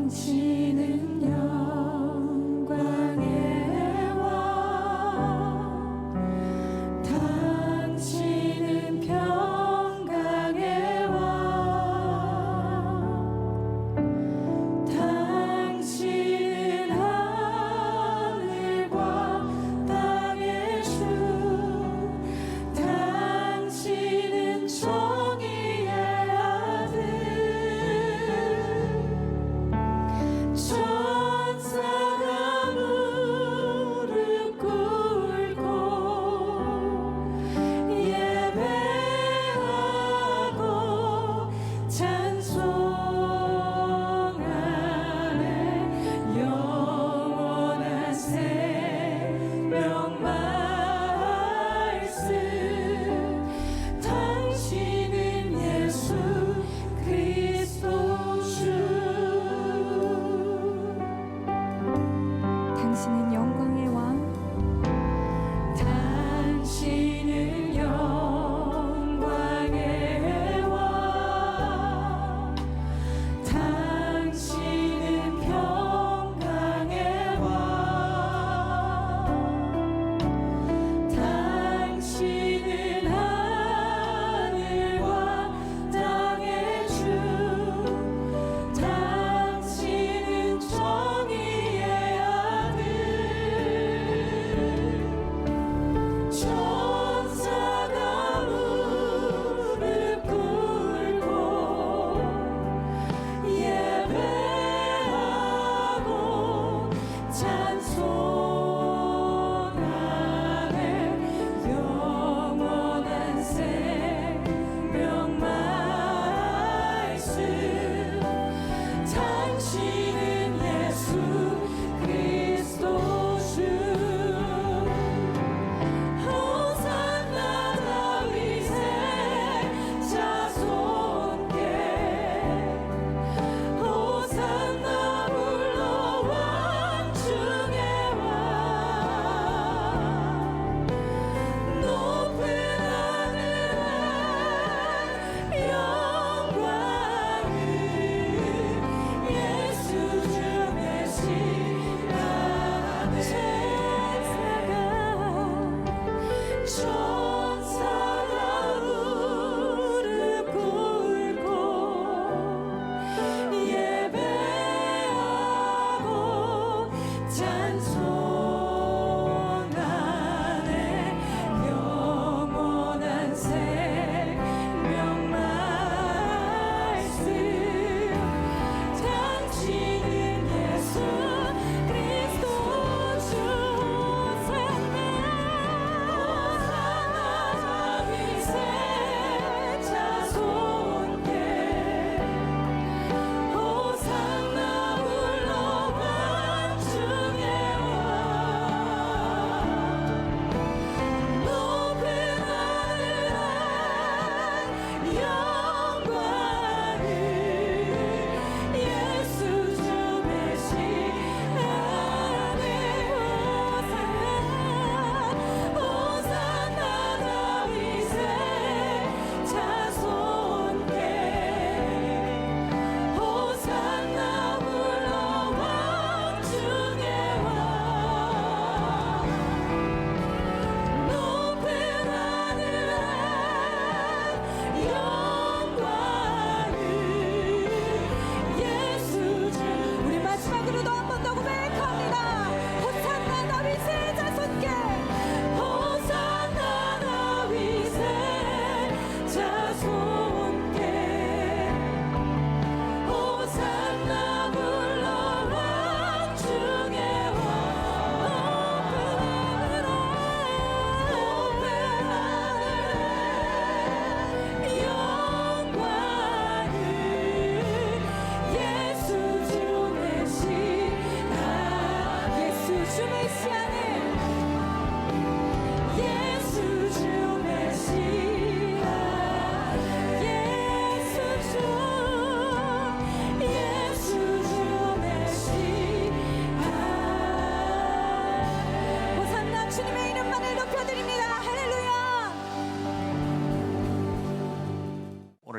당신은 영광의 왕, 당신은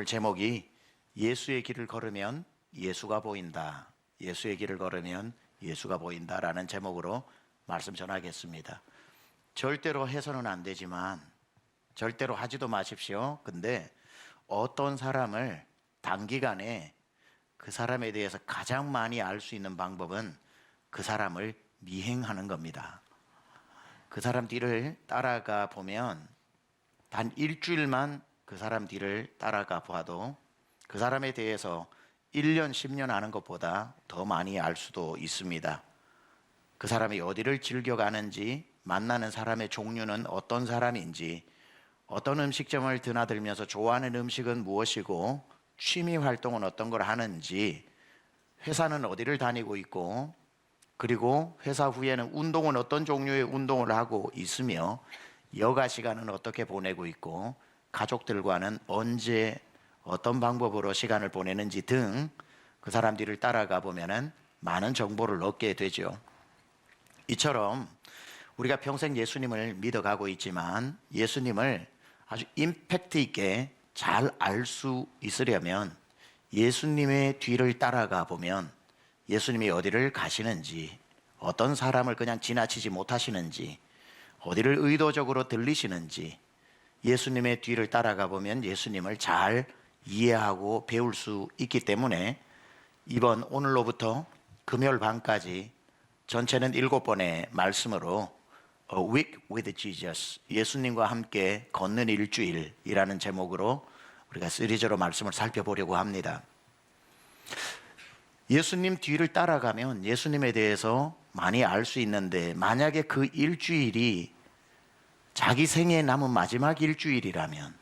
오늘 제목이 예수의 길을 걸으면 예수가 보인다. 예수의 길을 걸으면 예수가 보인다라는 제목으로 말씀 전하겠습니다. 절대로 해서는 안 되지만 절대로 하지도 마십시오. 근데 어떤 사람을 단기간에 그 사람에 대해서 가장 많이 알 수 있는 방법은 그 사람을 미행하는 겁니다. 그 사람 뒤를 따라가 보면 단 일주일만 그 사람 뒤를 따라가 봐도 그 사람에 대해서 1년, 10년 아는 것보다 더 많이 알 수도 있습니다. 그 사람이 어디를 즐겨가는지, 만나는 사람의 종류는 어떤 사람인지, 어떤 음식점을 드나들면서 좋아하는 음식은 무엇이고, 취미 활동은 어떤 걸 하는지, 회사는 어디를 다니고 있고, 그리고 회사 후에는 운동은 어떤 종류의 운동을 하고 있으며, 여가 시간은 어떻게 보내고 있고, 가족들과는 언제 어떤 방법으로 시간을 보내는지 등 그 사람 뒤를 따라가 보면은 많은 정보를 얻게 되죠. 이처럼 우리가 평생 예수님을 믿어가고 있지만 예수님을 아주 임팩트 있게 잘 알 수 있으려면 예수님의 뒤를 따라가 보면 예수님이 어디를 가시는지, 어떤 사람을 그냥 지나치지 못하시는지, 어디를 의도적으로 들리시는지, 예수님의 뒤를 따라가 보면 예수님을 잘 이해하고 배울 수 있기 때문에 이번 오늘로부터 금요일 밤까지 전체는 7번의 말씀으로 A Week with Jesus, 예수님과 함께 걷는 일주일이라는 제목으로 우리가 시리즈로 말씀을 살펴보려고 합니다. 예수님 뒤를 따라가면 예수님에 대해서 많이 알 수 있는데, 만약에 그 일주일이 자기 생에 남은 마지막 일주일이라면,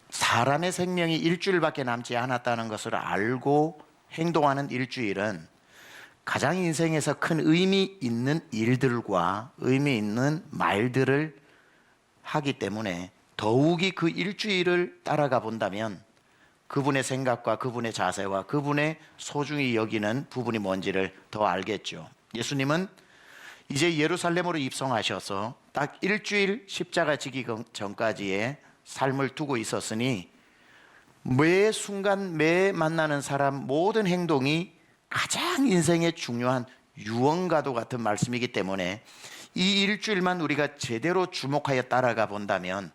사람의 생명이 일주일밖에 남지 않았다는 것을 알고 행동하는 일주일은 가장 인생에서 큰 의미 있는 일들과 의미 있는 말들을 하기 때문에 더욱이 그 일주일을 따라가 본다면 그분의 생각과 그분의 자세와 그분의 소중히 여기는 부분이 뭔지를 더 알겠죠. 예수님은 이제 예루살렘으로 입성하셔서 딱 일주일 십자가 지기 전까지의 삶을 두고 있었으니 매 순간 매 만나는 사람 모든 행동이 가장 인생에 중요한 유언과도 같은 말씀이기 때문에 이 일주일만 우리가 제대로 주목하여 따라가 본다면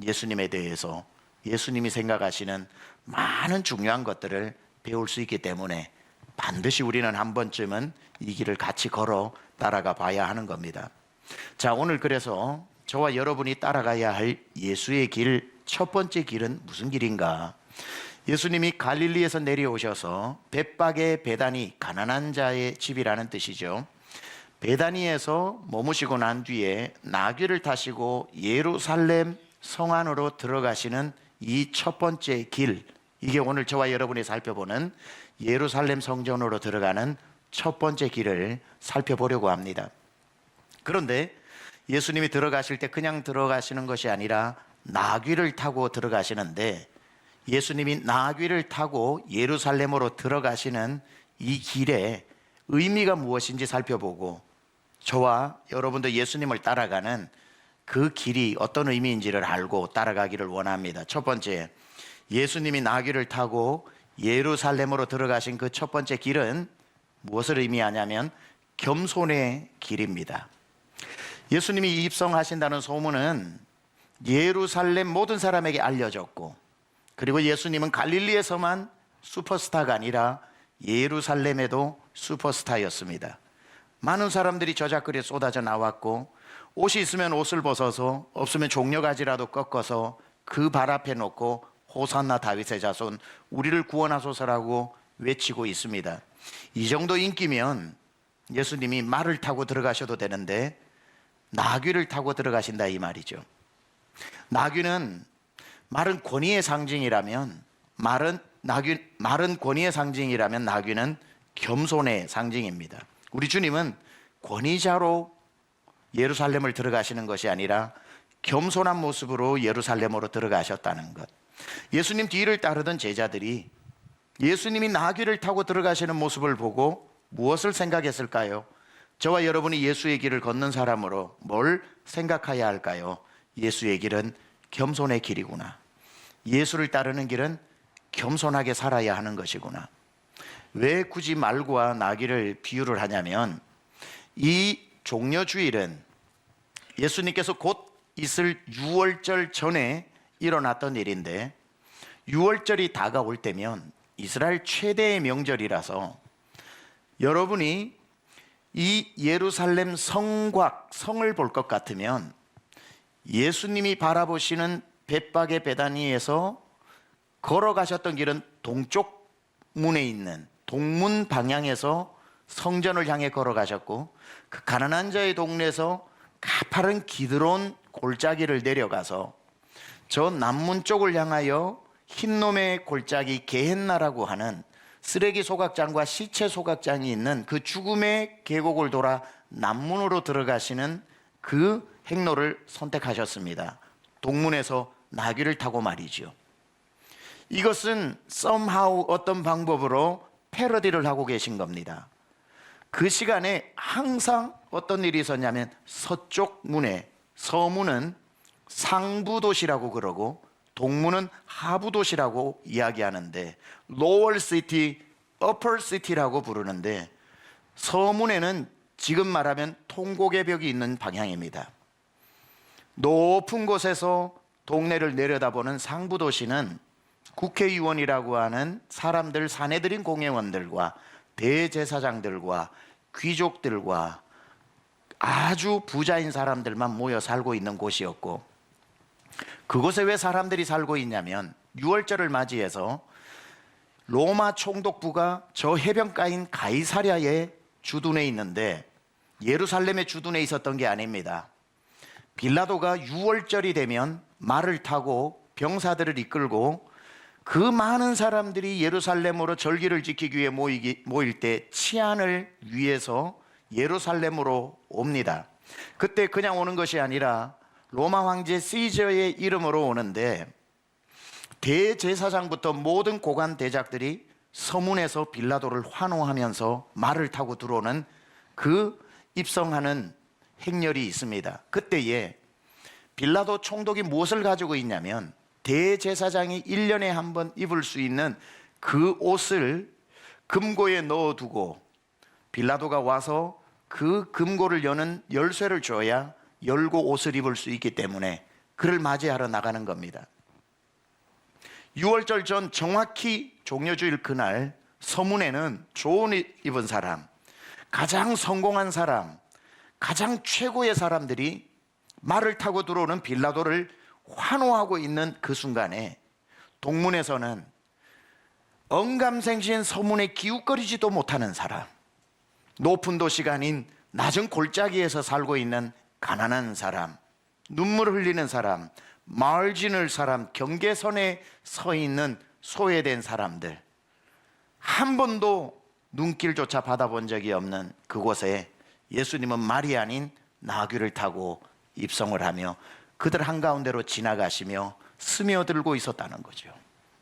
예수님에 대해서, 예수님이 생각하시는 많은 중요한 것들을 배울 수 있기 때문에 반드시 우리는 한 번쯤은 이 길을 같이 걸어 따라가 봐야 하는 겁니다. 자, 오늘 그래서 저와 여러분이 따라가야 할 예수의 길, 첫 번째 길은 무슨 길인가? 예수님이 갈릴리에서 내려오셔서 벳박의 베다니, 가난한 자의 집이라는 뜻이죠. 베다니에서 머무시고 난 뒤에 나귀를 타시고 예루살렘 성 안으로 들어가시는 이 첫 번째 길, 이게 오늘 저와 여러분이 살펴보는 예루살렘 성전으로 들어가는 첫 번째 길을 살펴보려고 합니다. 그런데 예수님이 들어가실 때 그냥 들어가시는 것이 아니라 나귀를 타고 들어가시는데, 예수님이 나귀를 타고 예루살렘으로 들어가시는 이 길의 의미가 무엇인지 살펴보고 저와 여러분도 예수님을 따라가는 그 길이 어떤 의미인지를 알고 따라가기를 원합니다. 첫 번째, 예수님이 나귀를 타고 예루살렘으로 들어가신 그 첫 번째 길은 무엇을 의미하냐면 겸손의 길입니다. 예수님이 입성하신다는 소문은 예루살렘 모든 사람에게 알려졌고, 그리고 예수님은 갈릴리에서만 슈퍼스타가 아니라 예루살렘에도 슈퍼스타였습니다. 많은 사람들이 저작거리에 쏟아져 나왔고, 옷이 있으면 옷을 벗어서, 없으면 종려가지라도 꺾어서 그 발 앞에 놓고 호산나 다윗의 자손, 우리를 구원하소서라고 외치고 있습니다. 이 정도 인기면 예수님이 말을 타고 들어가셔도 되는데 나귀를 타고 들어가신다 이 말이죠. 나귀는 말은 권위의 상징이라면, 말은 권위의 상징이라면 나귀는 겸손의 상징입니다. 우리 주님은 권위자로 예루살렘을 들어가시는 것이 아니라 겸손한 모습으로 예루살렘으로 들어가셨다는 것. 예수님 뒤를 따르던 제자들이 예수님이 나귀를 타고 들어가시는 모습을 보고 무엇을 생각했을까요? 저와 여러분이 예수의 길을 걷는 사람으로 뭘 생각해야 할까요? 예수의 길은 겸손의 길이구나. 예수를 따르는 길은 겸손하게 살아야 하는 것이구나. 왜 굳이 말과 나귀를 비유를 하냐면, 이 종려주일은 예수님께서 곧 있을 유월절 전에 일어났던 일인데, 유월절이 다가올 때면 이스라엘 최대의 명절이라서 여러분이 이 예루살렘 성을 볼 것 같으면 예수님이 바라보시는 벳박의 베다니에서 걸어가셨던 길은 동쪽 문에 있는 동문 방향에서 성전을 향해 걸어가셨고, 그 가난한 자의 동네에서 가파른 기드론 골짜기를 내려가서 저 남문 쪽을 향하여 흰놈의 골짜기 게헨나라고 하는 쓰레기 소각장과 시체 소각장이 있는 그 죽음의 계곡을 돌아 남문으로 들어가시는 그 행로를 선택하셨습니다. 동문에서 나귀를 타고 말이죠. 이것은 somehow 어떤 방법으로 패러디를 하고 계신 겁니다. 그 시간에 항상 어떤 일이 있었냐면, 서쪽 문에, 서문은 상부도시라고 그러고 동문은 하부도시라고 이야기하는데, lower city, upper city라고 부르는데, 서문에는 지금 말하면 통곡의 벽이 있는 방향입니다. 높은 곳에서 동네를 내려다보는 상부도시는 국회의원이라고 하는 사람들, 사내들인 공회원들과 대제사장들과 귀족들과 아주 부자인 사람들만 모여 살고 있는 곳이었고, 그곳에 왜 사람들이 살고 있냐면, 유월절을 맞이해서 로마 총독부가 저 해변가인 가이사랴에 주둔해 있는데, 예루살렘에 주둔해 있었던 게 아닙니다. 빌라도가 유월절이 되면 말을 타고 병사들을 이끌고 그 많은 사람들이 예루살렘으로 절기를 지키기 위해 모일 때 치안을 위해서 예루살렘으로 옵니다. 그때 그냥 오는 것이 아니라 로마 황제 시저의 이름으로 오는데, 대제사장부터 모든 고관 대작들이 서문에서 빌라도를 환호하면서 말을 타고 들어오는 그 입성하는 행렬이 있습니다. 그때에 빌라도 총독이 무엇을 가지고 있냐면, 대제사장이 1년에 한 번 입을 수 있는 그 옷을 금고에 넣어두고 빌라도가 와서 그 금고를 여는 열쇠를 줘야 열고 옷을 입을 수 있기 때문에 그를 맞이하러 나가는 겁니다. 6월절 전 정확히 종려주일 그날 서문에는 좋은 옷 입은 사람, 가장 성공한 사람, 가장 최고의 사람들이 말을 타고 들어오는 빌라도를 환호하고 있는 그 순간에, 동문에서는 언감생신 서문에 기웃거리지도 못하는 사람, 높은 도시가 아닌 낮은 골짜기에서 살고 있는 가난한 사람, 눈물 흘리는 사람, 마을지눌 사람, 경계선에 서 있는 소외된 사람들, 한 번도 눈길조차 받아본 적이 없는 그곳에 예수님은 말이 아닌 나귀를 타고 입성을 하며 그들 한가운데로 지나가시며 스며들고 있었다는 거죠.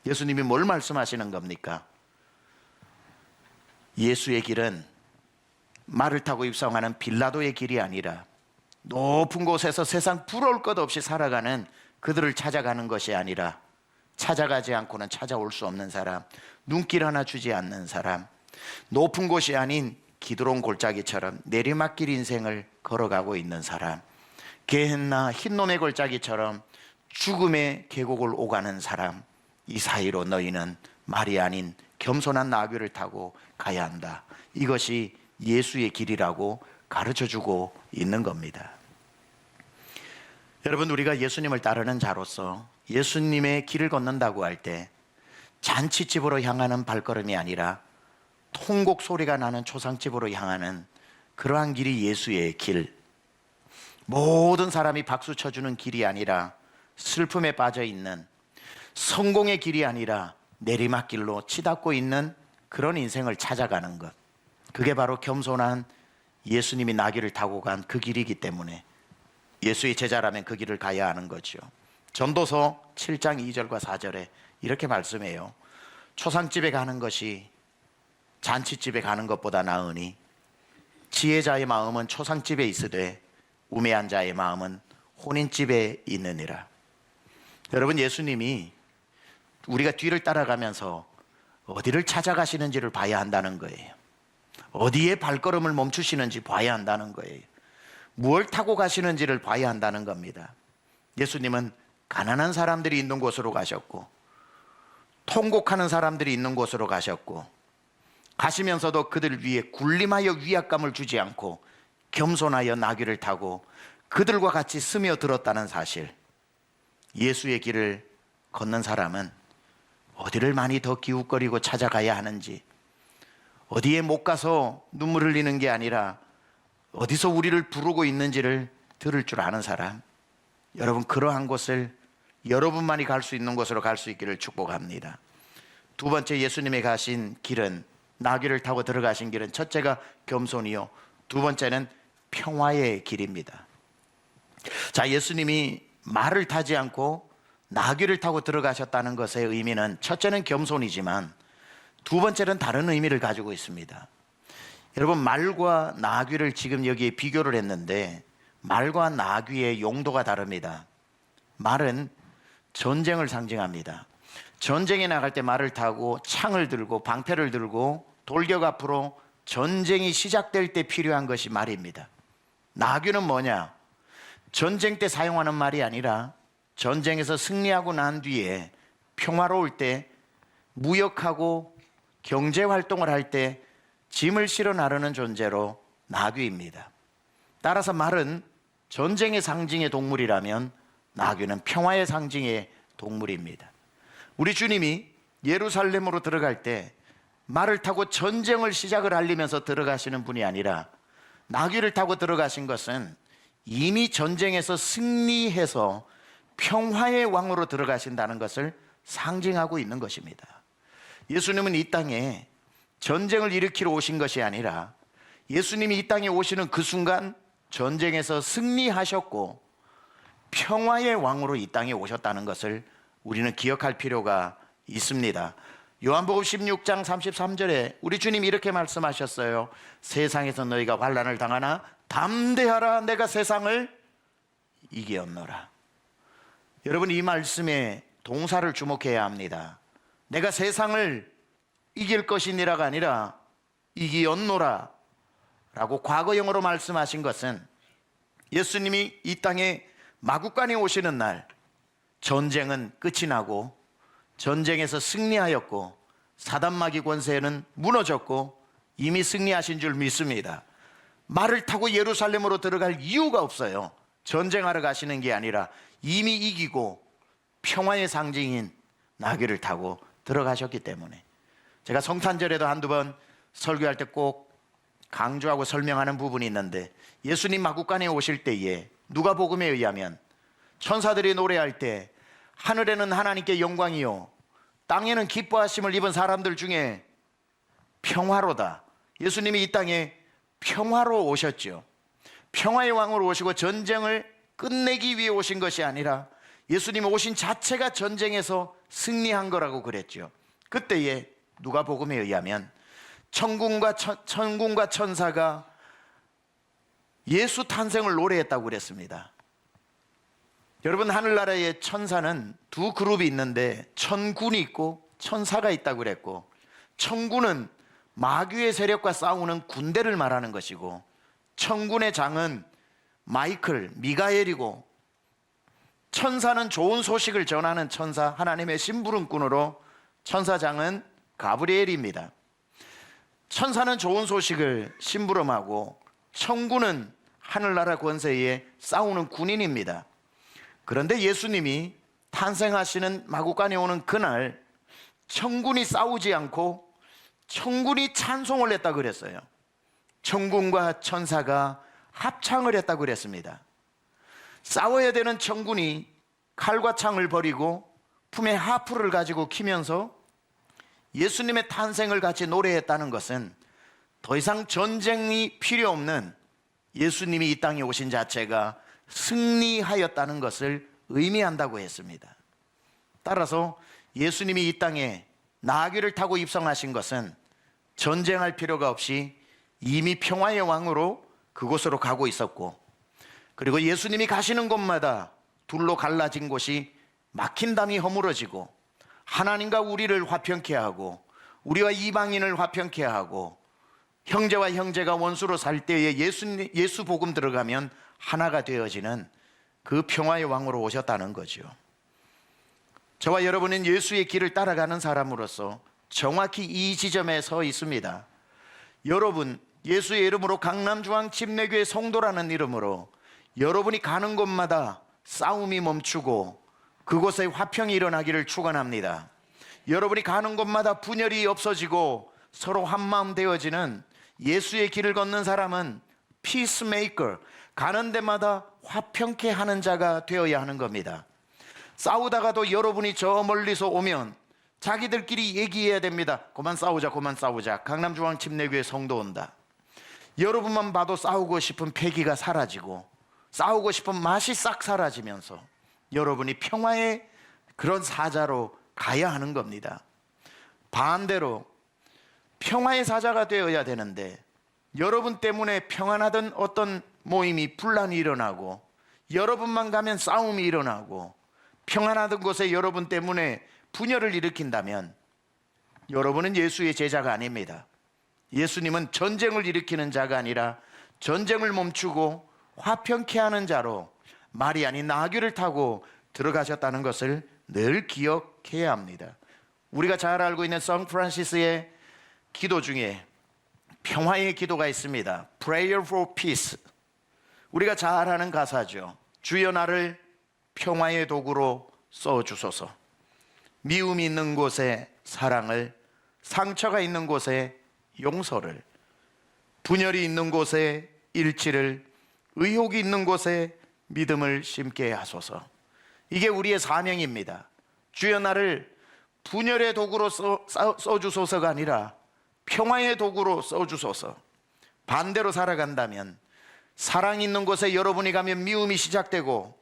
예수님이 뭘 말씀하시는 겁니까? 예수의 길은 말을 타고 입성하는 빌라도의 길이 아니라, 높은 곳에서 세상 부러울 것 없이 살아가는 그들을 찾아가는 것이 아니라, 찾아가지 않고는 찾아올 수 없는 사람, 눈길 하나 주지 않는 사람, 높은 곳이 아닌 기드론 골짜기처럼 내리막길 인생을 걸어가고 있는 사람, 게헨나 흰놈의 골짜기처럼 죽음의 계곡을 오가는 사람, 이 사이로 너희는 말이 아닌 겸손한 나귀를 타고 가야 한다. 이것이 예수의 길이라고 가르쳐주고 있는 겁니다. 여러분, 우리가 예수님을 따르는 자로서 예수님의 길을 걷는다고 할 때 잔치집으로 향하는 발걸음이 아니라 통곡 소리가 나는 초상집으로 향하는 그러한 길이 예수의 길, 모든 사람이 박수 쳐주는 길이 아니라 슬픔에 빠져 있는, 성공의 길이 아니라 내리막길로 치닫고 있는 그런 인생을 찾아가는 것, 그게 바로 겸손한 예수님이 나귀를 타고 간 그 길이기 때문에 예수의 제자라면 그 길을 가야 하는 거죠. 전도서 7장 2절과 4절에 이렇게 말씀해요. 초상집에 가는 것이 잔치집에 가는 것보다 나으니 지혜자의 마음은 초상집에 있으되 우매한 자의 마음은 혼인집에 있느니라. 여러분, 예수님이 우리가 뒤를 따라가면서 어디를 찾아가시는지를 봐야 한다는 거예요. 어디에 발걸음을 멈추시는지 봐야 한다는 거예요. 무엇을 타고 가시는지를 봐야 한다는 겁니다. 예수님은 가난한 사람들이 있는 곳으로 가셨고, 통곡하는 사람들이 있는 곳으로 가셨고, 가시면서도 그들 위에 군림하여 위압감을 주지 않고 겸손하여 나귀를 타고 그들과 같이 스며들었다는 사실. 예수의 길을 걷는 사람은 어디를 많이 더 기웃거리고 찾아가야 하는지, 어디에 못 가서 눈물 흘리는 게 아니라 어디서 우리를 부르고 있는지를 들을 줄 아는 사람, 여러분, 그러한 곳을 여러분만이 갈 수 있는 곳으로 갈 수 있기를 축복합니다. 두 번째, 예수님이 가신 길은, 나귀를 타고 들어가신 길은, 첫째가 겸손이요, 두 번째는 평화의 길입니다. 자, 예수님이 말을 타지 않고 나귀를 타고 들어가셨다는 것의 의미는, 첫째는 겸손이지만 두 번째는 다른 의미를 가지고 있습니다. 여러분, 말과 나귀를 지금 여기에 비교를 했는데 말과 나귀의 용도가 다릅니다. 말은 전쟁을 상징합니다. 전쟁에 나갈 때 말을 타고 창을 들고 방패를 들고 돌격 앞으로 전쟁이 시작될 때 필요한 것이 말입니다. 나귀는 뭐냐? 전쟁 때 사용하는 말이 아니라 전쟁에서 승리하고 난 뒤에 평화로울 때, 무역하고 경제 활동을 할 때 짐을 실어 나르는 존재로 나귀입니다. 따라서 말은 전쟁의 상징의 동물이라면 나귀는 평화의 상징의 동물입니다. 우리 주님이 예루살렘으로 들어갈 때 말을 타고 전쟁을 시작을 알리면서 들어가시는 분이 아니라 나귀를 타고 들어가신 것은 이미 전쟁에서 승리해서 평화의 왕으로 들어가신다는 것을 상징하고 있는 것입니다. 예수님은 이 땅에 전쟁을 일으키러 오신 것이 아니라 예수님이 이 땅에 오시는 그 순간 전쟁에서 승리하셨고 평화의 왕으로 이 땅에 오셨다는 것을 우리는 기억할 필요가 있습니다. 요한복음 16장 33절에 우리 주님이 이렇게 말씀하셨어요. 세상에서 너희가 환난을 당하나 담대하라, 내가 세상을 이기었노라. 여러분, 이 말씀에 동사를 주목해야 합니다. 내가 세상을 이길 것이니라가 아니라 이기었노라 라고 과거형으로 말씀하신 것은 예수님이 이 땅에 마구간에 오시는 날 전쟁은 끝이 나고 전쟁에서 승리하였고 사단마귀 권세는 무너졌고 이미 승리하신 줄 믿습니다. 말을 타고 예루살렘으로 들어갈 이유가 없어요. 전쟁하러 가시는 게 아니라 이미 이기고 평화의 상징인 나귀를 타고 들어가셨기 때문에. 제가 성탄절에도 한두 번 설교할 때 꼭 강조하고 설명하는 부분이 있는데, 예수님 마구간에 오실 때에 누가복음에 의하면 천사들이 노래할 때 하늘에는 하나님께 영광이요 땅에는 기뻐하심을 입은 사람들 중에 평화로다. 예수님이 이 땅에 평화로 오셨죠. 평화의 왕으로 오시고 전쟁을 끝내기 위해 오신 것이 아니라 예수님 오신 자체가 전쟁에서 승리한 거라고 그랬죠. 그때에 누가복음에 의하면 천군과 천사가 예수 탄생을 노래했다고 그랬습니다. 여러분, 하늘나라의 천사는 두 그룹이 있는데 천군이 있고 천사가 있다고 그랬고, 천군은 마귀의 세력과 싸우는 군대를 말하는 것이고 천군의 장은 미가엘이고, 천사는 좋은 소식을 전하는 천사, 하나님의 심부름꾼으로 천사장은 가브리엘입니다. 천사는 좋은 소식을 심부름하고 천군은 하늘나라 권세에 싸우는 군인입니다. 그런데 예수님이 탄생하시는 마구간에 오는 그날 천군이 싸우지 않고 천군이 찬송을 했다고 그랬어요. 천군과 천사가 합창을 했다고 그랬습니다. 싸워야 되는 천군이 칼과 창을 버리고 품에 하프를 가지고 키면서 예수님의 탄생을 같이 노래했다는 것은 더 이상 전쟁이 필요 없는 예수님이 이 땅에 오신 자체가 승리하였다는 것을 의미한다고 했습니다. 따라서 예수님이 이 땅에 나귀를 타고 입성하신 것은 전쟁할 필요가 없이 이미 평화의 왕으로 그곳으로 가고 있었고, 그리고 예수님이 가시는 곳마다 둘로 갈라진 곳이 막힌 담이 허물어지고 하나님과 우리를 화평케 하고 우리와 이방인을 화평케 하고 형제와 형제가 원수로 살 때에 예수 복음 들어가면 하나가 되어지는 그 평화의 왕으로 오셨다는 거죠. 저와 여러분은 예수의 길을 따라가는 사람으로서 정확히 이 지점에 서 있습니다. 여러분, 예수의 이름으로 강남중앙 침례교회 성도라는 이름으로 여러분이 가는 곳마다 싸움이 멈추고 그곳에 화평이 일어나기를 축원합니다. 여러분이 가는 곳마다 분열이 없어지고 서로 한마음 되어지는 예수의 길을 걷는 사람은 피스메이커, 가는 데마다 화평케 하는 자가 되어야 하는 겁니다. 싸우다가도 여러분이 저 멀리서 오면 자기들끼리 얘기해야 됩니다. 그만 싸우자, 그만 싸우자. 강남중앙 침례교회 성도 온다. 여러분만 봐도 싸우고 싶은 패기가 사라지고 싸우고 싶은 맛이 싹 사라지면서 여러분이 평화의 그런 사자로 가야 하는 겁니다. 반대로 평화의 사자가 되어야 되는데 여러분 때문에 평안하던 어떤 모임이 분란이 일어나고 여러분만 가면 싸움이 일어나고 평안하던 곳에 여러분 때문에 분열을 일으킨다면 여러분은 예수의 제자가 아닙니다. 예수님은 전쟁을 일으키는 자가 아니라 전쟁을 멈추고 화평케 하는 자로 말이 아닌 나귀를 타고 들어가셨다는 것을 늘 기억해야 합니다. 우리가 잘 알고 있는 샌프란시스의 기도 중에 평화의 기도가 있습니다. Prayer for Peace. 우리가 잘 아는 가사죠. 주여 나를 평화의 도구로 써주소서. 미움이 있는 곳에 사랑을, 상처가 있는 곳에 용서를, 분열이 있는 곳에 일치를, 의혹이 있는 곳에 믿음을 심게 하소서. 이게 우리의 사명입니다. 주여 나를 분열의 도구로 써주소서가 아니라 평화의 도구로 써주소서. 반대로 살아간다면 사랑이 있는 곳에 여러분이 가면 미움이 시작되고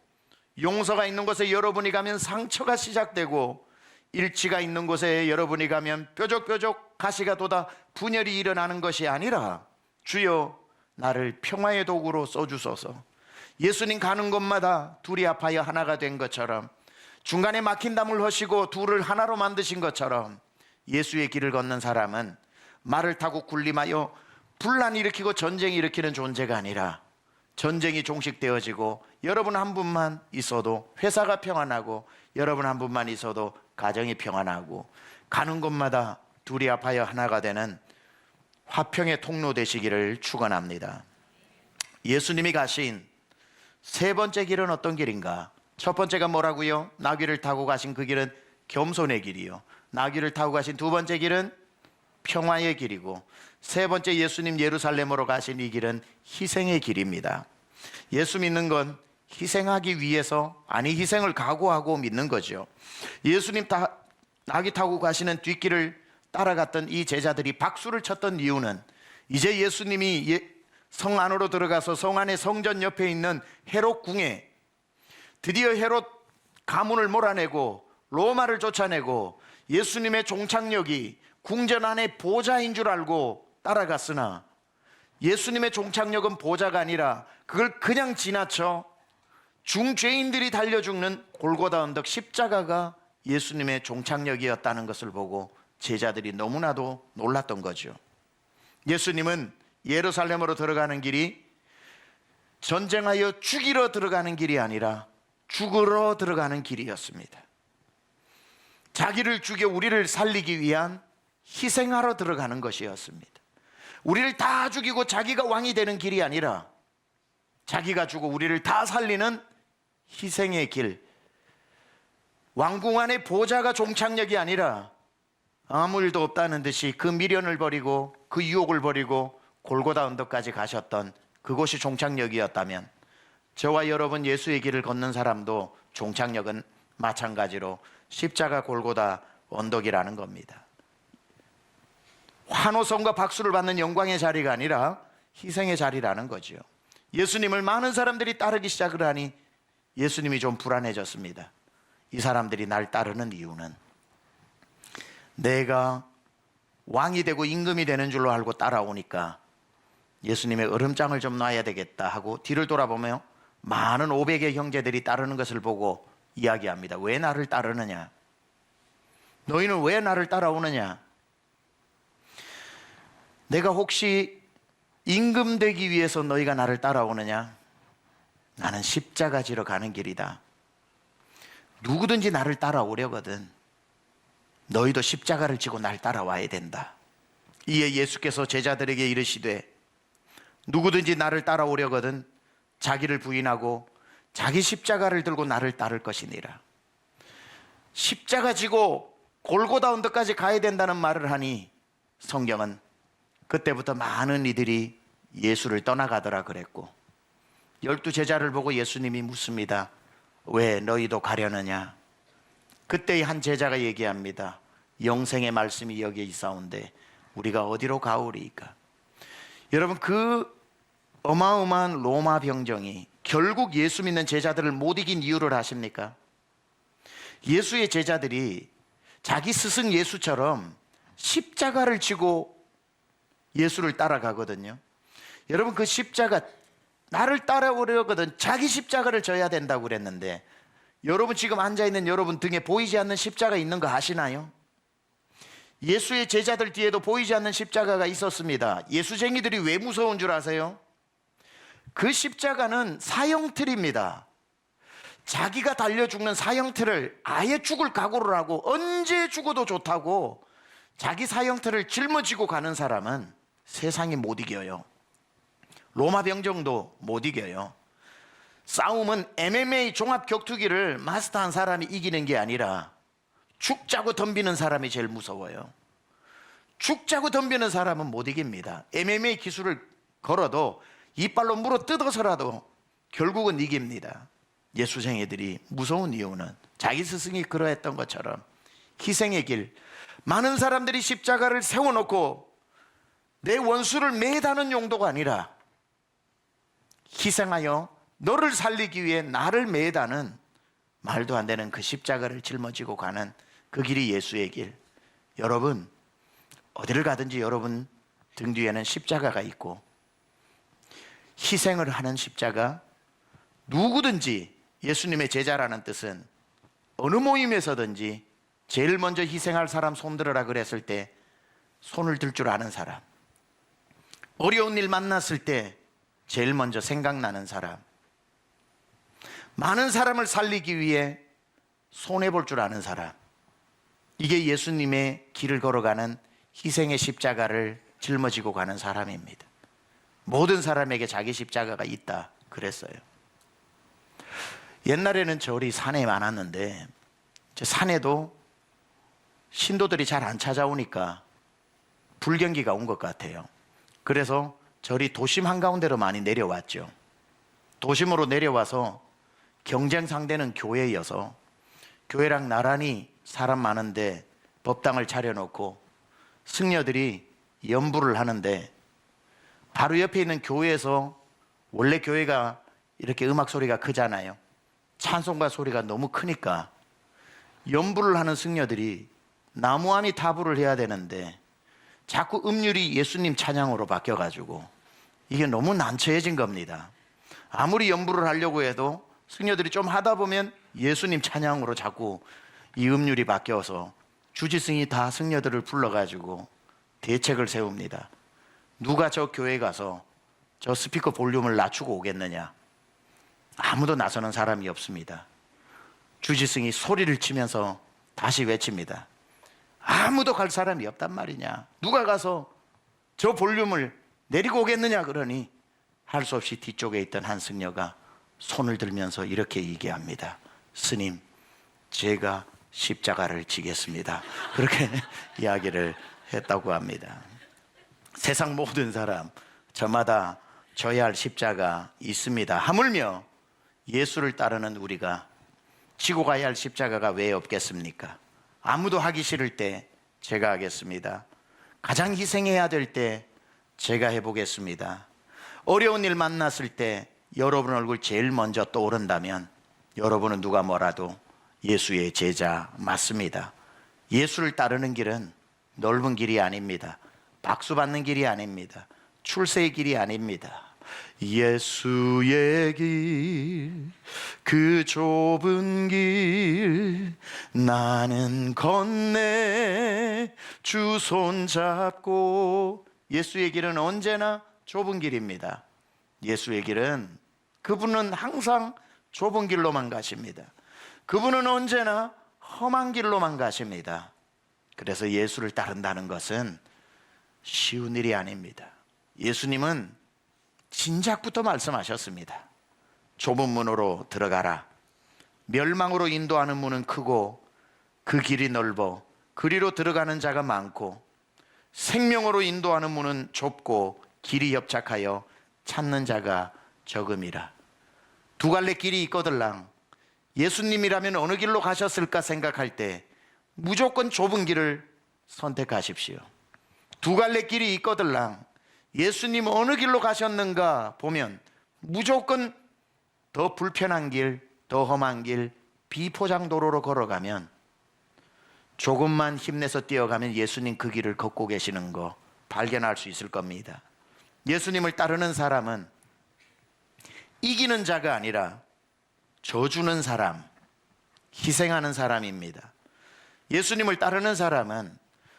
용서가 있는 곳에 여러분이 가면 상처가 시작되고 일치가 있는 곳에 여러분이 가면 뾰족뾰족 가시가 돋아 분열이 일어나는 것이 아니라 주여 나를 평화의 도구로 써주소서. 예수님 가는 곳마다 둘이 합하여 하나가 된 것처럼 중간에 막힌 담을 허시고 둘을 하나로 만드신 것처럼 예수의 길을 걷는 사람은 말을 타고 군림하여 분란 일으키고 전쟁 일으키는 존재가 아니라 전쟁이 종식되어지고 여러분 한 분만 있어도 회사가 평안하고 여러분 한 분만 있어도 가정이 평안하고 가는 곳마다 둘이 합하여 하나가 되는 화평의 통로 되시기를 축원합니다. 예수님이 가신 세 번째 길은 어떤 길인가? 첫 번째가 뭐라고요? 나귀를 타고 가신 그 길은 겸손의 길이요. 나귀를 타고 가신 두 번째 길은 평화의 길이고 세 번째 예수님 예루살렘으로 가신 이 길은 희생의 길입니다. 예수 믿는 건 희생하기 위해서, 아니 희생을 각오하고 믿는 거죠. 예수님 나귀 타고 가시는 뒷길을 따라갔던 이 제자들이 박수를 쳤던 이유는 이제 예수님이 성 안으로 들어가서 성 안의 성전 옆에 있는 헤롯 궁에 드디어 헤롯 가문을 몰아내고 로마를 쫓아내고 예수님의 종착역이 궁전 안에 보좌인 줄 알고 따라갔으나 예수님의 종착역은 보좌가 아니라 그걸 그냥 지나쳐 중죄인들이 달려 죽는 골고다 언덕 십자가가 예수님의 종착역이었다는 것을 보고 제자들이 너무나도 놀랐던 거죠. 예수님은 예루살렘으로 들어가는 길이 전쟁하여 죽이러 들어가는 길이 아니라 죽으러 들어가는 길이었습니다. 자기를 죽여 우리를 살리기 위한 희생하러 들어가는 것이었습니다. 우리를 다 죽이고 자기가 왕이 되는 길이 아니라 자기가 죽어 우리를 다 살리는 희생의 길, 왕궁 안에 보좌가 종착역이 아니라 아무 일도 없다는 듯이 그 미련을 버리고 그 유혹을 버리고 골고다 언덕까지 가셨던 그곳이 종착역이었다면 저와 여러분 예수의 길을 걷는 사람도 종착역은 마찬가지로 십자가 골고다 언덕이라는 겁니다. 환호성과 박수를 받는 영광의 자리가 아니라 희생의 자리라는 거죠. 예수님을 많은 사람들이 따르기 시작을 하니 예수님이 좀 불안해졌습니다. 이 사람들이 날 따르는 이유는 내가 왕이 되고 임금이 되는 줄로 알고 따라오니까 예수님의 얼음장을 좀 놔야 되겠다 하고 뒤를 돌아보며 많은 500의 형제들이 따르는 것을 보고 이야기합니다. 왜 나를 따르느냐? 너희는 왜 나를 따라오느냐? 내가 혹시 임금 되기 위해서 너희가 나를 따라오느냐? 나는 십자가 지러 가는 길이다. 누구든지 나를 따라오려거든 너희도 십자가를 지고 날 따라와야 된다. 이에 예수께서 제자들에게 이르시되 누구든지 나를 따라오려거든 자기를 부인하고 자기 십자가를 들고 나를 따를 것이니라. 십자가 지고 골고다 언덕까지 가야 된다는 말을 하니 성경은 그때부터 많은 이들이 예수를 떠나가더라 그랬고 12 제자를 보고 예수님이 묻습니다. 왜 너희도 가려느냐? 그때 한 제자가 얘기합니다. 영생의 말씀이 여기에 있사온데 우리가 어디로 가오리이까? 여러분, 그 어마어마한 로마 병정이 결국 예수 믿는 제자들을 못 이긴 이유를 아십니까? 예수의 제자들이 자기 스승 예수처럼 십자가를 지고 예수를 따라가거든요. 여러분, 그 십자가, 나를 따라오려거든 자기 십자가를 져야 된다고 그랬는데 여러분 지금 앉아있는 여러분 등에 보이지 않는 십자가 있는 거 아시나요? 예수의 제자들 뒤에도 보이지 않는 십자가가 있었습니다. 예수쟁이들이 왜 무서운 줄 아세요? 그 십자가는 사형틀입니다. 자기가 달려 죽는 사형틀을 아예 죽을 각오를 하고 언제 죽어도 좋다고 자기 사형틀을 짊어지고 가는 사람은 세상이 못 이겨요. 로마 병정도 못 이겨요. 싸움은 MMA 종합 격투기를 마스터한 사람이 이기는 게 아니라 죽자고 덤비는 사람이 제일 무서워요. 죽자고 덤비는 사람은 못 이깁니다. MMA 기술을 걸어도 이빨로 물어 뜯어서라도 결국은 이깁니다. 예수쟁이들이 무서운 이유는 자기 스승이 그러했던 것처럼 희생의 길, 많은 사람들이 십자가를 세워놓고 내 원수를 매다는 용도가 아니라 희생하여 너를 살리기 위해 나를 매다는 말도 안 되는 그 십자가를 짊어지고 가는 그 길이 예수의 길. 여러분, 어디를 가든지 여러분 등 뒤에는 십자가가 있고 희생을 하는 십자가, 누구든지 예수님의 제자라는 뜻은 어느 모임에서든지 제일 먼저 희생할 사람 손들어라 그랬을 때 손을 들 줄 아는 사람, 어려운 일 만났을 때 제일 먼저 생각나는 사람, 많은 사람을 살리기 위해 손해볼 줄 아는 사람, 이게 예수님의 길을 걸어가는 희생의 십자가를 짊어지고 가는 사람입니다. 모든 사람에게 자기 십자가가 있다 그랬어요. 옛날에는 절이 산에 많았는데 산에도 신도들이 잘 안 찾아오니까 불경기가 온 것 같아요. 그래서 절이 도심 한가운데로 많이 내려왔죠. 도심으로 내려와서 경쟁 상대는 교회여서 교회랑 나란히 사람 많은데 법당을 차려놓고 승려들이 연부를 하는데 바로 옆에 있는 교회에서, 원래 교회가 이렇게 음악 소리가 크잖아요. 찬송가 소리가 너무 크니까 연부를 하는 승려들이 나무아미 타부를 해야 되는데 자꾸 음률이 예수님 찬양으로 바뀌어가지고 이게 너무 난처해진 겁니다. 아무리 연부를 하려고 해도 승려들이 좀 하다 보면 예수님 찬양으로 자꾸 이 음률이 바뀌어서 주지승이 다 승려들을 불러가지고 대책을 세웁니다. 누가 저 교회 가서 저 스피커 볼륨을 낮추고 오겠느냐? 아무도 나서는 사람이 없습니다. 주지승이 소리를 치면서 다시 외칩니다. 아무도 갈 사람이 없단 말이냐? 누가 가서 저 볼륨을 내리고 오겠느냐? 그러니 할 수 없이 뒤쪽에 있던 한 승려가 손을 들면서 이렇게 얘기합니다. 스님, 제가 십자가를 지겠습니다. 그렇게 이야기를 했다고 합니다. 세상 모든 사람 저마다 져야 할 십자가 있습니다. 하물며 예수를 따르는 우리가 지고 가야 할 십자가가 왜 없겠습니까? 아무도 하기 싫을 때 제가 하겠습니다. 가장 희생해야 될 때 제가 해보겠습니다. 어려운 일 만났을 때 여러분 얼굴 제일 먼저 떠오른다면 여러분은 누가 뭐라도 예수의 제자 맞습니다. 예수를 따르는 길은 넓은 길이 아닙니다. 박수 받는 길이 아닙니다. 출세의 길이 아닙니다. 예수의 길, 그 좁은 길 나는 건네 주 손잡고. 예수의 길은 언제나 좁은 길입니다. 예수의 길은, 그분은 항상 좁은 길로만 가십니다. 그분은 언제나 험한 길로만 가십니다. 그래서 예수를 따른다는 것은 쉬운 일이 아닙니다. 예수님은 진작부터 말씀하셨습니다. 좁은 문으로 들어가라. 멸망으로 인도하는 문은 크고 그 길이 넓어 그리로 들어가는 자가 많고, 생명으로 인도하는 문은 좁고 길이 협착하여 찾는 자가 적음이라. 두 갈래 길이 있거들랑 예수님이라면 어느 길로 가셨을까 생각할 때 무조건 좁은 길을 선택하십시오. 두 갈래 길이 있거들랑 예수님 어느 길로 가셨는가 보면 무조건 더 불편한 길, 더 험한 길, 비포장도로로 걸어가면, 조금만 힘내서 뛰어가면 예수님 그 길을 걷고 계시는 거 발견할 수 있을 겁니다. 예수님을 따르는 사람은 이기는 자가 아니라 져주는 사람, 희생하는 사람입니다. 예수님을 따르는 사람은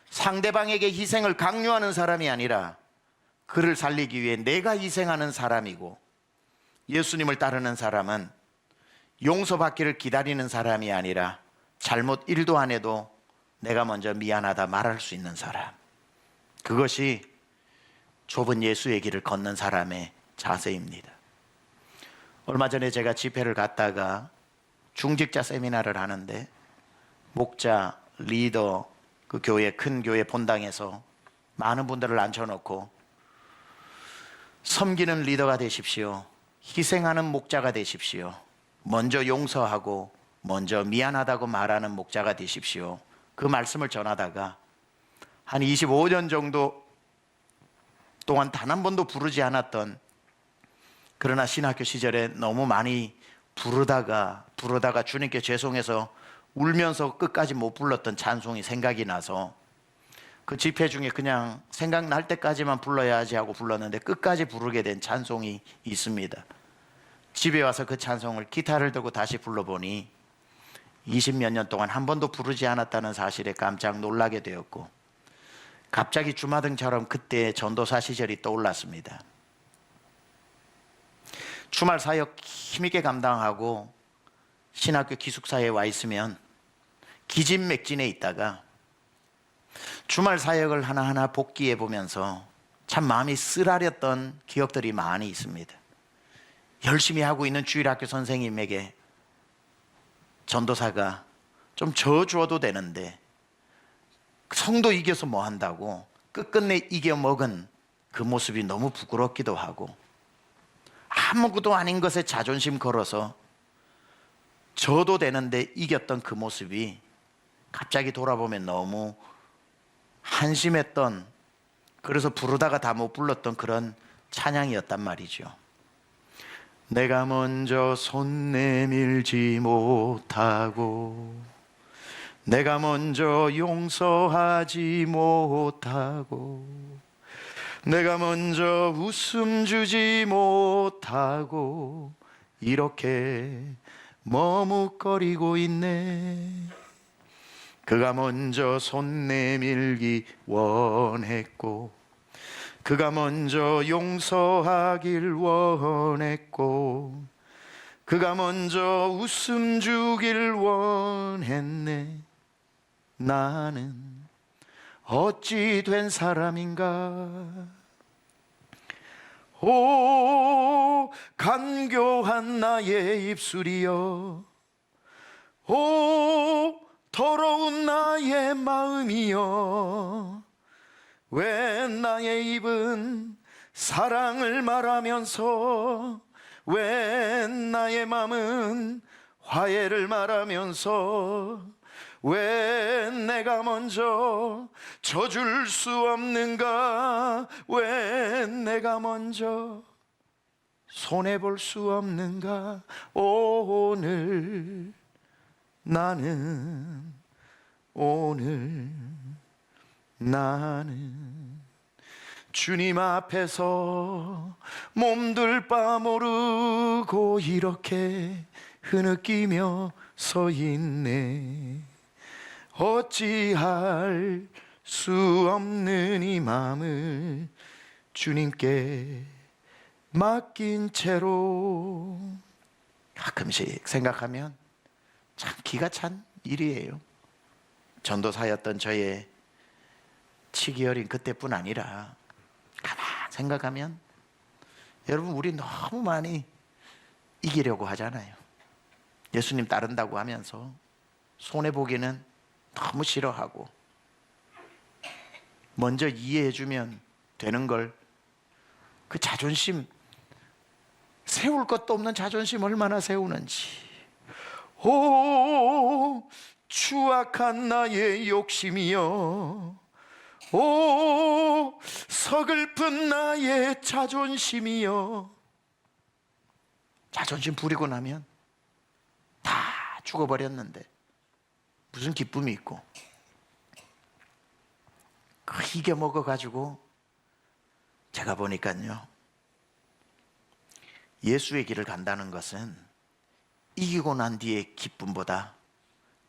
상대방에게 희생을 강요하는 사람이 아니라 그를 살리기 위해 내가 희생하는 사람이고, 예수님을 따르는 사람은 용서받기를 기다리는 사람이 아니라 잘못 1도 안 해도 내가 먼저 미안하다 말할 수 있는 사람, 그것이 좁은 예수의 길을 걷는 사람의 자세입니다. 얼마 전에 제가 집회를 갔다가 중직자 세미나를 하는데, 목자, 리더, 그 교회, 큰 교회 본당에서 많은 분들을 앉혀놓고 섬기는 리더가 되십시오, 희생하는 목자가 되십시오, 먼저 용서하고 먼저 미안하다고 말하는 목자가 되십시오, 그 말씀을 전하다가 한 25년 정도 동안 단 한 번도 부르지 않았던, 그러나 신학교 시절에 너무 많이 부르다가 주님께 죄송해서 울면서 끝까지 못 불렀던 찬송이 생각이 나서 그 집회 중에 그냥 생각날 때까지만 불러야지 하고 불렀는데 끝까지 부르게 된 찬송이 있습니다. 집에 와서 그 찬송을 기타를 들고 다시 불러보니 20몇 년 동안 한 번도 부르지 않았다는 사실에 깜짝 놀라게 되었고, 갑자기 주마등처럼 그때 전도사 시절이 떠올랐습니다. 주말 사역 힘있게 감당하고 신학교 기숙사에 와 있으면 기진맥진에 있다가 주말 사역을 하나하나 복기해 보면서 참 마음이 쓰라렸던 기억들이 많이 있습니다. 열심히 하고 있는 주일학교 선생님에게 전도사가 좀 져주어도 되는데 성도 이겨서 뭐 한다고 끝끝내 이겨먹은 그 모습이 너무 부끄럽기도 하고, 아무것도 아닌 것에 자존심 걸어서 져도 되는데 이겼던 그 모습이 갑자기 돌아보면 너무 한심했던, 그래서 부르다가 다 못 불렀던 그런 찬양이었단 말이죠. 내가 먼저 손 내밀지 못하고, 내가 먼저 용서하지 못하고, 내가 먼저 웃음 주지 못하고 이렇게 머뭇거리고 있네. 그가 먼저 손 내밀기 원했고, 그가 먼저 용서하길 원했고, 그가 먼저 웃음 주길 원했네. 나는 어찌 된 사람인가. 오 간교한 나의 입술이여, 오 더러운 나의 마음이여, 왜 나의 입은 사랑을 말하면서, 왜 나의 마음은 화해를 말하면서, 왜 내가 먼저 져줄 수 없는가, 왜 내가 먼저 손해볼 수 없는가. 오늘 나는 주님 앞에서 몸둘 바 모르고 이렇게 흐느끼며 서 있네. 어찌할 수 없는 이 마음을 주님께 맡긴 채로. 가끔씩 생각하면 참 기가 찬 일이에요. 전도사였던 저의 치기 어린 그때뿐 아니라 가만 생각하면 여러분, 우리 너무 많이 이기려고 하잖아요. 예수님 따른다고 하면서 손해보기는 너무 싫어하고, 먼저 이해해주면 되는 걸, 그 자존심, 세울 것도 없는 자존심 얼마나 세우는지. 오 추악한 나의 욕심이여, 오 서글픈 나의 자존심이여. 자존심 부리고 나면 다 죽어버렸는데 무슨 기쁨이 있고. 그 이겨먹어가지고 제가 보니까요, 예수의 길을 간다는 것은 이기고 난 뒤의 기쁨보다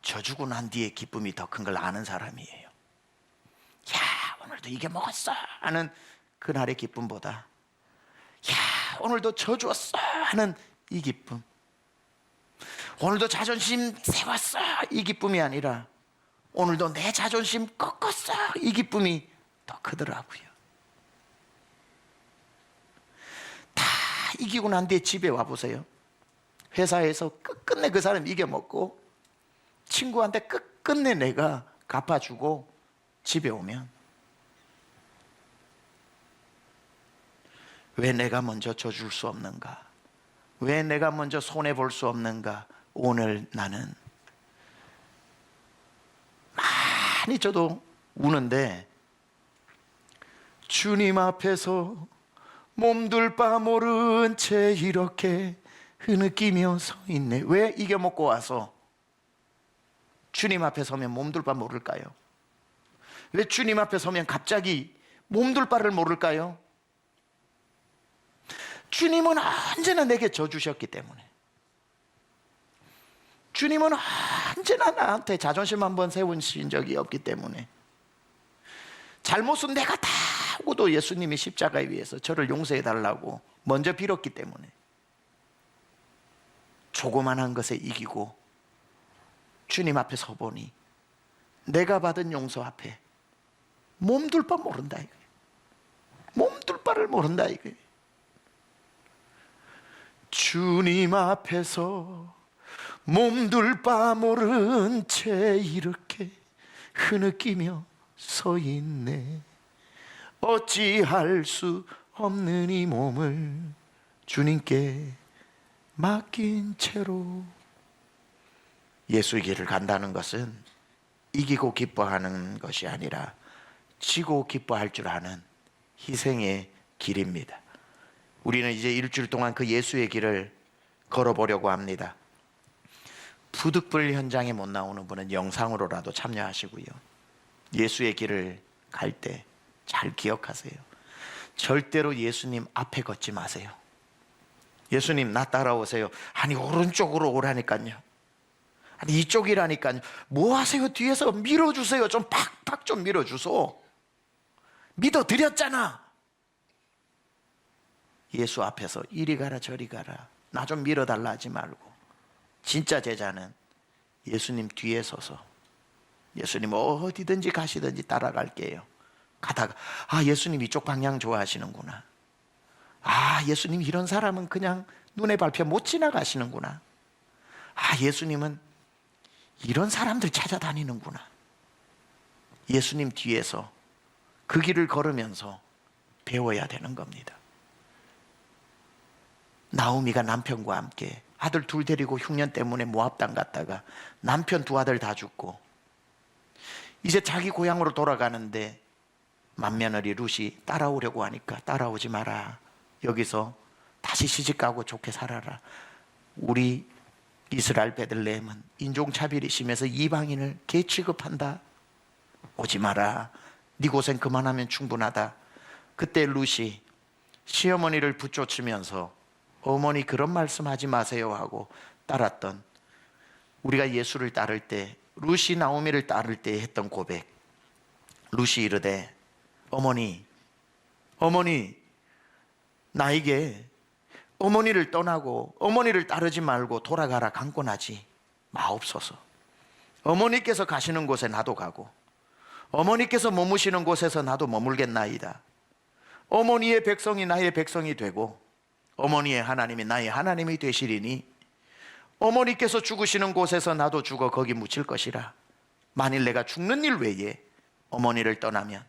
져주고 난 뒤의 기쁨이 더 큰 걸 아는 사람이에요. 야, 오늘도 이겨먹었어 하는 그날의 기쁨보다, 야, 오늘도 져주었어 하는 이 기쁨, 오늘도 자존심 세웠어 이 기쁨이 아니라, 오늘도 내 자존심 꺾었어 이 기쁨이 더 크더라고요. 다 이기고 난 뒤에 집에 와보세요. 회사에서 끝끝내 그 사람 이겨먹고, 친구한테 끝끝내 내가 갚아주고 집에 오면, 왜 내가 먼저 져줄 수 없는가? 왜 내가 먼저 손해볼 수 없는가? 오늘 나는 많이 저도 우는데, 주님 앞에서 몸둘 바 모른 채 이렇게 흐느끼며 서 있네. 왜 이겨먹고 와서 주님 앞에 서면 몸둘 바 모를까요? 왜 주님 앞에 서면 갑자기 몸둘 바를 모를까요? 주님은 언제나 내게 져주셨기 때문에, 주님은 언제나 나한테 자존심 한번 세우신 적이 없기 때문에, 잘못은 내가 다 하고도 예수님이 십자가에 위해서 저를 용서해 달라고 먼저 빌었기 때문에, 조그만한 것에 이기고 주님 앞에 서보니 내가 받은 용서 앞에 몸둘 바 모른다 이거예요. 몸둘 바를 모른다 이거예요. 주님 앞에서 몸둘 바 모른 채 이렇게 흐느끼며 서 있네. 어찌할 수 없는 이 몸을 주님께 맡긴 채로. 예수의 길을 간다는 것은 이기고 기뻐하는 것이 아니라 지고 기뻐할 줄 아는 희생의 길입니다. 우리는 이제 일주일 동안 그 예수의 길을 걸어보려고 합니다. 부득불 현장에 못 나오는 분은 영상으로라도 참여하시고요, 예수의 길을 갈 때 잘 기억하세요. 절대로 예수님 앞에 걷지 마세요. 예수님 나 따라오세요. 아니 오른쪽으로 오라니까요. 아니 이쪽이라니까요. 뭐 하세요? 뒤에서 밀어주세요. 좀 팍팍 좀 밀어주소. 믿어드렸잖아. 예수 앞에서 이리 가라 저리 가라, 나 좀 밀어달라 하지 말고, 진짜 제자는 예수님 뒤에 서서 예수님 어디든지 가시든지 따라갈게요. 가다가 아, 예수님 이쪽 방향 좋아하시는구나. 아, 예수님 이런 사람은 그냥 눈에 밟혀 못 지나가시는구나. 아, 예수님은 이런 사람들 찾아다니는구나. 예수님 뒤에서 그 길을 걸으면서 배워야 되는 겁니다. 나오미가 남편과 함께 아들 둘 데리고 흉년 때문에 모압 땅 갔다가 남편 두 아들 다 죽고 이제 자기 고향으로 돌아가는데 맏며느리 룻이 따라오려고 하니까 따라오지 마라. 여기서 다시 시집가고 좋게 살아라. 우리 이스라엘 베들레헴은 인종차별이 심해서 이방인을 개 취급한다. 오지 마라. 네 고생 그만하면 충분하다. 그때 룻이 시어머니를 붙쫓으면서 어머니 그런 말씀하지 마세요 하고 따랐던, 우리가 예수를 따를 때, 룻이 나오미를 따를 때 했던 고백. 룻이 이르되 어머니 나에게 어머니를 떠나고 어머니를 따르지 말고 돌아가라 강권하지 마옵소서. 어머니께서 가시는 곳에 나도 가고 어머니께서 머무시는 곳에서 나도 머물겠나이다. 어머니의 백성이 나의 백성이 되고 어머니의 하나님이 나의 하나님이 되시리니 어머니께서 죽으시는 곳에서 나도 죽어 거기 묻힐 것이라. 만일 내가 죽는 일 외에 어머니를 떠나면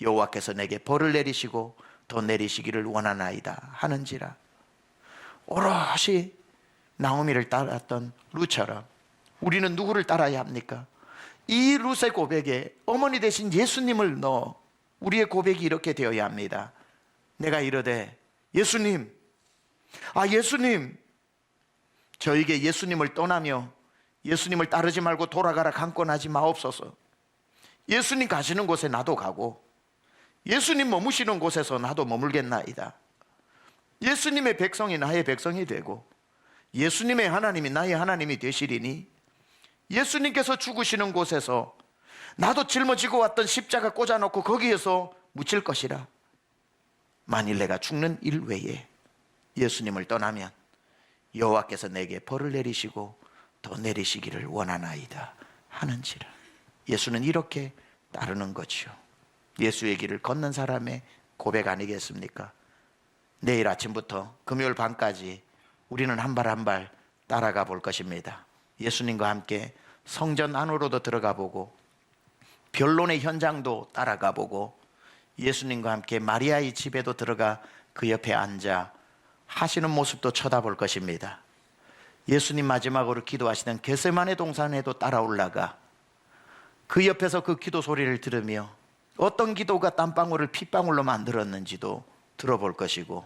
여호와께서 내게 벌을 내리시고 더 내리시기를 원하나이다 하는지라. 오롯이 나오미를 따랐던 룻처럼 우리는 누구를 따라야 합니까? 이 룻의 고백에 어머니 대신 예수님을 넣어 우리의 고백이 이렇게 되어야 합니다. 내가 이르되 예수님, 예수님, 저에게 예수님을 떠나며 예수님을 따르지 말고 돌아가라 강권하지 마옵소서. 예수님 가시는 곳에 나도 가고 예수님 머무시는 곳에서 나도 머물겠나이다. 예수님의 백성이 나의 백성이 되고 예수님의 하나님이 나의 하나님이 되시리니 예수님께서 죽으시는 곳에서 나도 짊어지고 왔던 십자가 꽂아놓고 거기에서 묻힐 것이라. 만일 내가 죽는 일 외에 예수님을 떠나면 여호와께서 내게 벌을 내리시고 더 내리시기를 원하나이다 하는지라. 예수는 이렇게 따르는 거죠. 예수의 길을 걷는 사람의 고백 아니겠습니까? 내일 아침부터 금요일 밤까지 우리는 한 발 한 발 따라가 볼 것입니다. 예수님과 함께 성전 안으로도 들어가 보고 변론의 현장도 따라가 보고 예수님과 함께 마리아의 집에도 들어가 그 옆에 앉아 하시는 모습도 쳐다볼 것입니다. 예수님 마지막으로 기도하시던 겟세마네 동산에도 따라 올라가 그 옆에서 그 기도 소리를 들으며 어떤 기도가 땀방울을 핏방울로 만들었는지도 들어볼 것이고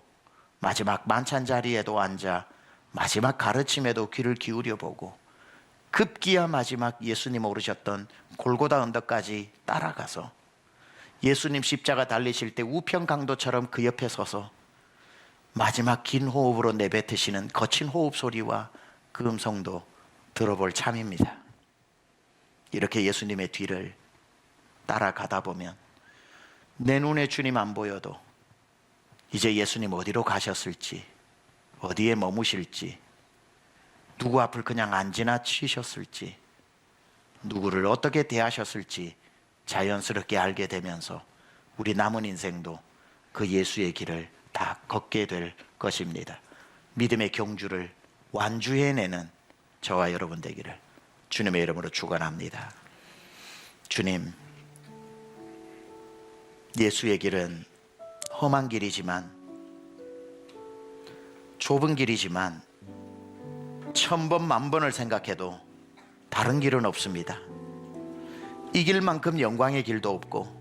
마지막 만찬 자리에도 앉아 마지막 가르침에도 귀를 기울여 보고 급기야 마지막 예수님 오르셨던 골고다 언덕까지 따라가서 예수님 십자가 달리실 때 우편 강도처럼 그 옆에 서서 마지막 긴 호흡으로 내뱉으시는 거친 호흡 소리와 그 음성도 들어볼 참입니다. 이렇게 예수님의 뒤를 따라가다 보면 내 눈에 주님 안 보여도 이제 예수님 어디로 가셨을지, 어디에 머무실지, 누구 앞을 그냥 안 지나치셨을지, 누구를 어떻게 대하셨을지 자연스럽게 알게 되면서 우리 남은 인생도 그 예수의 길을 다 걷게 될 것입니다. 믿음의 경주를 완주해내는 저와 여러분 되기를 주님의 이름으로 축원합니다. 주님, 예수의 길은 험한 길이지만 좁은 길이지만 1000번 만번을 생각해도 다른 길은 없습니다. 이 길만큼 영광의 길도 없고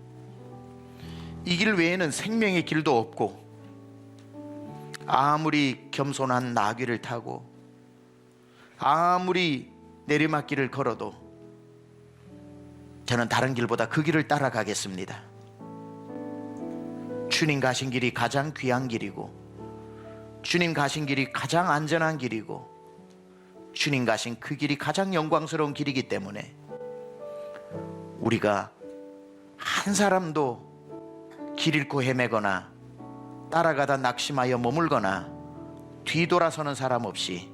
이 길 외에는 생명의 길도 없고 아무리 겸손한 나귀를 타고 아무리 내리막길을 걸어도 저는 다른 길보다 그 길을 따라가겠습니다. 주님 가신 길이 가장 귀한 길이고 주님 가신 길이 가장 안전한 길이고 주님 가신 그 길이 가장 영광스러운 길이기 때문에 우리가 한 사람도 길 잃고 헤매거나 따라가다 낙심하여 머물거나 뒤돌아서는 사람 없이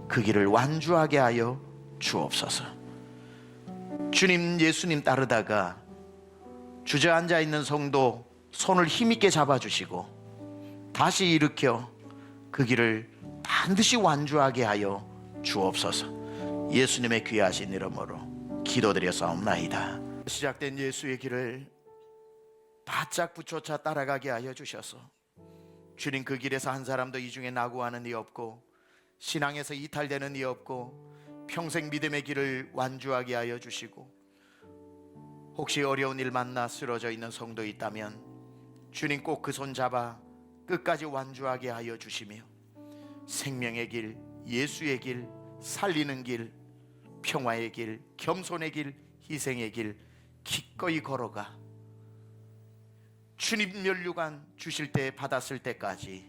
그 길을 완주하게 하여 주옵소서. 주님, 예수님 따르다가 주저앉아 있는 성도 손을 힘있게 잡아주시고 다시 일으켜 그 길을 반드시 완주하게 하여 주옵소서. 예수님의 귀하신 이름으로 기도드렸사옵나이다. 시작된 예수의 길을 바짝 붙여차 따라가게 하여 주셔서 주님, 그 길에서 한 사람도 이 중에 낙오하는 이 없고 신앙에서 이탈되는 이 없고 평생 믿음의 길을 완주하게 하여 주시고 혹시 어려운 일 만나 쓰러져 있는 성도 있다면 주님 꼭 그 손 잡아 끝까지 완주하게 하여 주시며 생명의 길, 예수의 길, 살리는 길, 평화의 길, 겸손의 길, 희생의 길 기꺼이 걸어가 주님 면류관 주실 때 받았을 때까지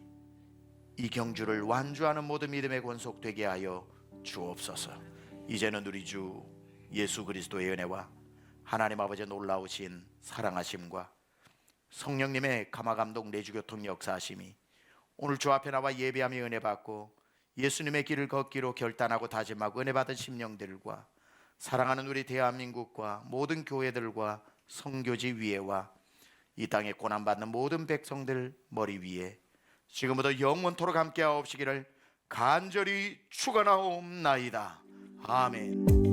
이 경주를 완주하는 모든 믿음의 권속되게 하여 주옵소서. 이제는 우리 주 예수 그리스도의 은혜와 하나님 아버지의 놀라우신 사랑하심과 성령님의 감화감동 내주교통 역사하심이 오늘 주 앞에 나와 예배하며 은혜 받고 예수님의 길을 걷기로 결단하고 다짐하고 은혜 받은 심령들과 사랑하는 우리 대한민국과 모든 교회들과 선교지 위에와 이 땅에 고난받는 모든 백성들 머리 위에 지금부터 영원토록 함께하옵시기를 간절히 축원하옵나이다. 아멘.